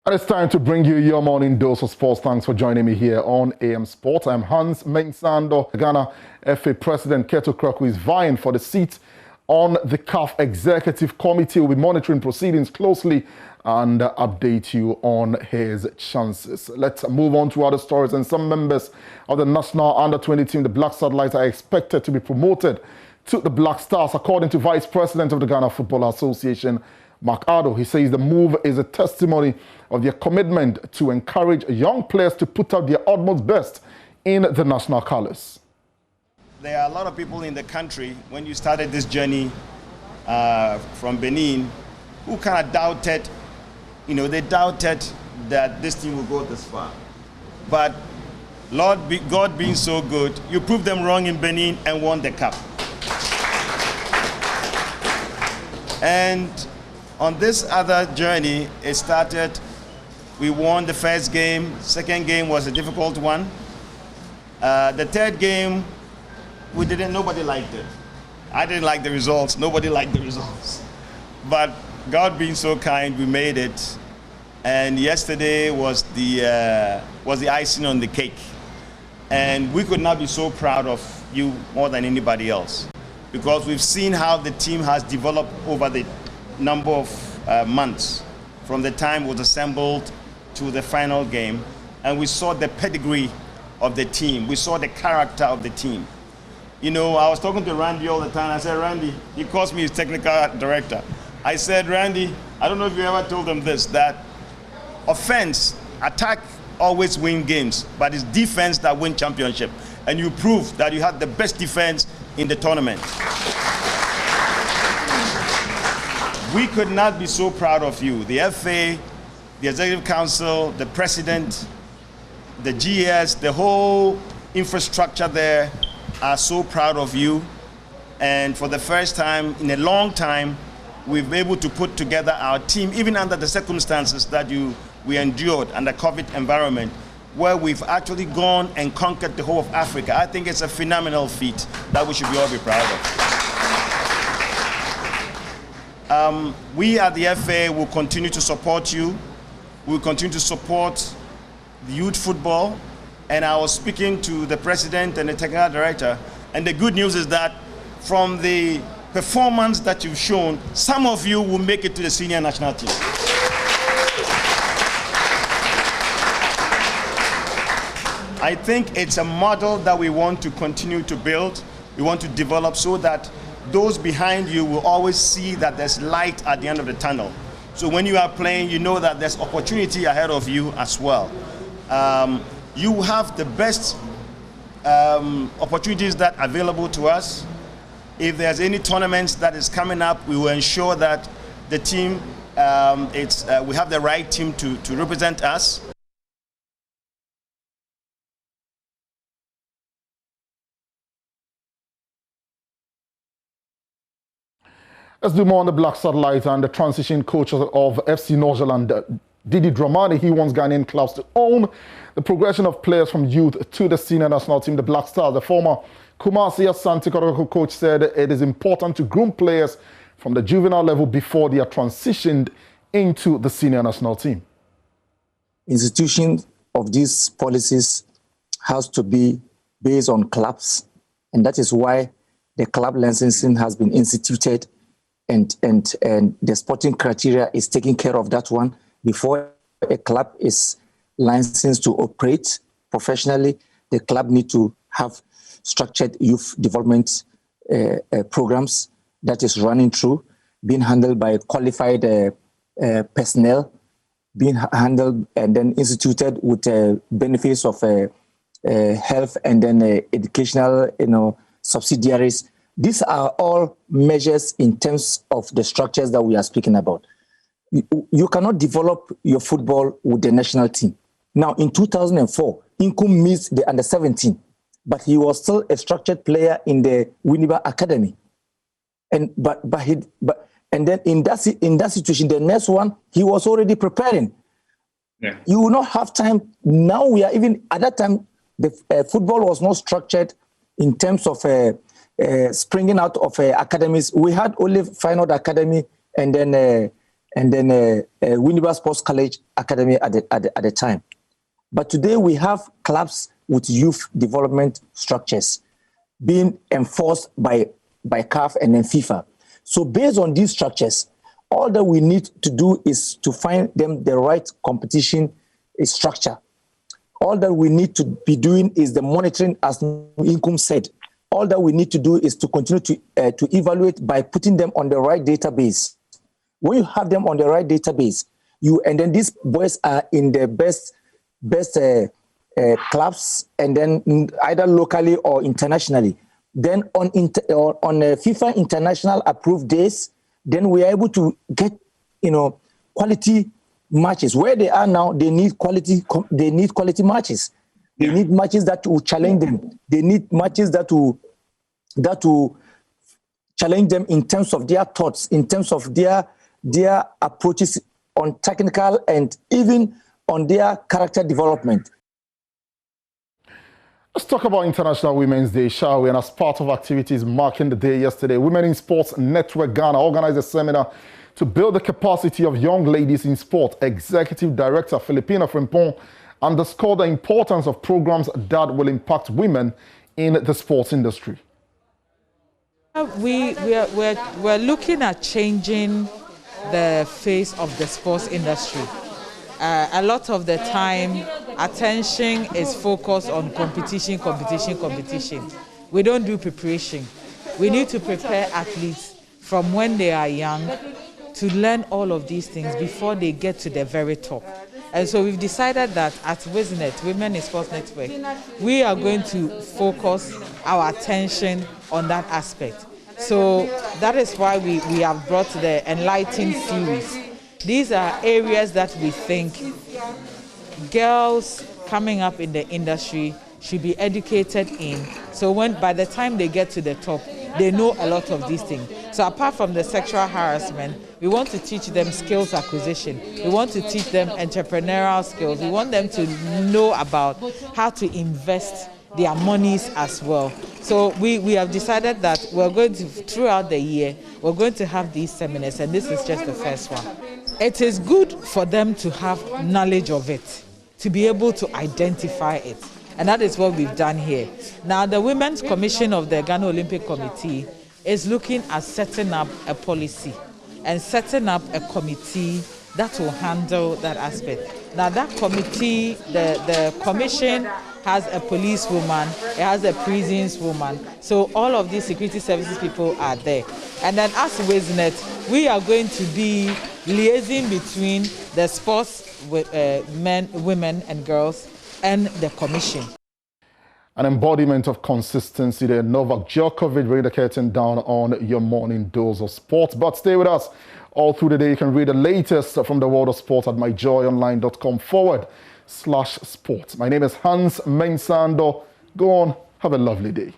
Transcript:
And it's time to bring you your morning dose of sports. Thanks for joining me here on AM Sports. I'm Hans Mensando. Ghana FA President Keto Kraku is vying for the seat on the CAF Executive Committee. Will be monitoring proceedings closely and update you on his chances. Let's move on to other stories. And some members of the national under-20 team, the Black Satellites, are expected to be promoted to the Black Stars, according to Vice President of the Ghana Football Association, Mark Addo. He says the move is a testimony of their commitment to encourage young players to put out their utmost best in the national colours. There are a lot of people in the country, when you started this journey from Benin, who kind of doubted, they doubted that this team will go this far. But God being so good, you proved them wrong in Benin and won the cup. And on this other journey, it started, we won the first game. Second game was a difficult one. The third game, nobody liked it. I didn't like the results, nobody liked the results. But God being so kind, we made it. And yesterday was the icing on the cake. And we could not be so proud of you more than anybody else, because we've seen how the team has developed over the number of months from the time it was assembled to the final game, and we saw the pedigree of the team. We saw the character of the team. I was talking to Randy all the time. I said, Randy, he calls me his technical director. I said, Randy, I don't know if you ever told them this, that attack always win games, but it's defense that win championship. And you proved that you had the best defense in the tournament. We could not be so proud of you. The FA, the Executive Council, the President, the GS, the whole infrastructure there are so proud of you. And for the first time in a long time, we've been able to put together our team, even under the circumstances that we endured under COVID environment, where we've actually gone and conquered the whole of Africa. I think it's a phenomenal feat that we should all be proud of. We at the FA will continue to support you. We'll continue to support the youth football. And I was speaking to the president and the technical director, and the good news is that from the performance that you've shown, some of you will make it to the senior national team. I think it's a model that we want to continue to build. We want to develop so that those behind you will always see that there's light at the end of the tunnel. So when you are playing, you know that there's opportunity ahead of you as well. You have the best opportunities that are available to us. If there's any tournaments that is coming up, we will ensure that the team, we have the right team to represent us. Let's do more on the Black Satellite and the transition coach of FC Norgeland, Didi Dramani. He wants Ghanaian clubs to own the progression of players from youth to the senior national team, the Black Stars. The former Kumasi Asante Kotoko coach said it is important to groom players from the juvenile level before they are transitioned into the senior national team. Institution of these policies has to be based on clubs, and that is why the club licensing has been instituted, and the sporting criteria is taking care of that one. Before a club is licensed to operate professionally, the club need to have structured youth development programs that is running through, being handled by qualified personnel, being handled and then instituted with benefits of health and then educational, subsidiaries. These are all measures in terms of the structures that we are speaking about. You cannot develop your football with the national team. Now, in 2004, Inkum missed the under-17, but he was still a structured player in the Winneba Academy. And then in that situation, the next one, he was already preparing. Yeah. You will not have time. Now we are even, at that time, the football was not structured in terms of springing out of academies. We had only Feyenoord Academy and then and then Winneba Sports College Academy at the time. But today we have clubs with youth development structures being enforced by CAF and then FIFA. So based on these structures, all that we need to do is to find them the right competition structure. All that we need to be doing is the monitoring, as Inkum said. All that we need to do is to continue to evaluate by putting them on the right database. When you have them on the right database, and then these boys are in the best clubs, and then either locally or internationally. Then on FIFA international approved days, then we are able to get quality matches. Where they are now, they need quality matches. They need matches that will challenge them. They need matches that will challenge them in terms of their thoughts, in terms of their approaches on technical and even on their character development. Let's talk about International Women's Day, shall we? And as part of activities marking the day yesterday, Women in Sports Network Ghana organized a seminar to build the capacity of young ladies in sport. Executive Director Filipina Frimpong underscored the importance of programs that will impact women in the sports industry. We're looking at changing the face of the sports industry. A lot of the time, attention is focused on competition. We don't do preparation. We need to prepare athletes from when they are young to learn all of these things before they get to the very top. And so we've decided that at WISNET, Women in Sports Network, we are going to focus our attention on that aspect. So that is why we have brought the Enlighten series. These are areas that we think girls coming up in the industry should be educated in. So by the time they get to the top, they know a lot of these things. So apart from the sexual harassment, we want to teach them skills acquisition. We want to teach them entrepreneurial skills. We want them to know about how to invest their monies as well. So we have decided that we're going to, throughout the year, we're going to have these seminars, and this is just the first one. It is good for them to have knowledge of it, to be able to identify it. And that is what we've done here. Now, the Women's Commission of the Ghana Olympic Committee is looking at setting up a policy and setting up a committee that will handle that aspect. Now, that committee, the commission has a policewoman, it has a prisons woman. So all of these security services people are there. And then as WISNET, we are going to be liaising between the sports men, women and girls and the commission. An embodiment of consistency there. Novak Djokovic read the curtain down on your morning dose of sports. But stay with us all through the day. You can read the latest from the world of sport at myjoyonline.com/sport. My name is Hans Mensando. Go on, have a lovely day.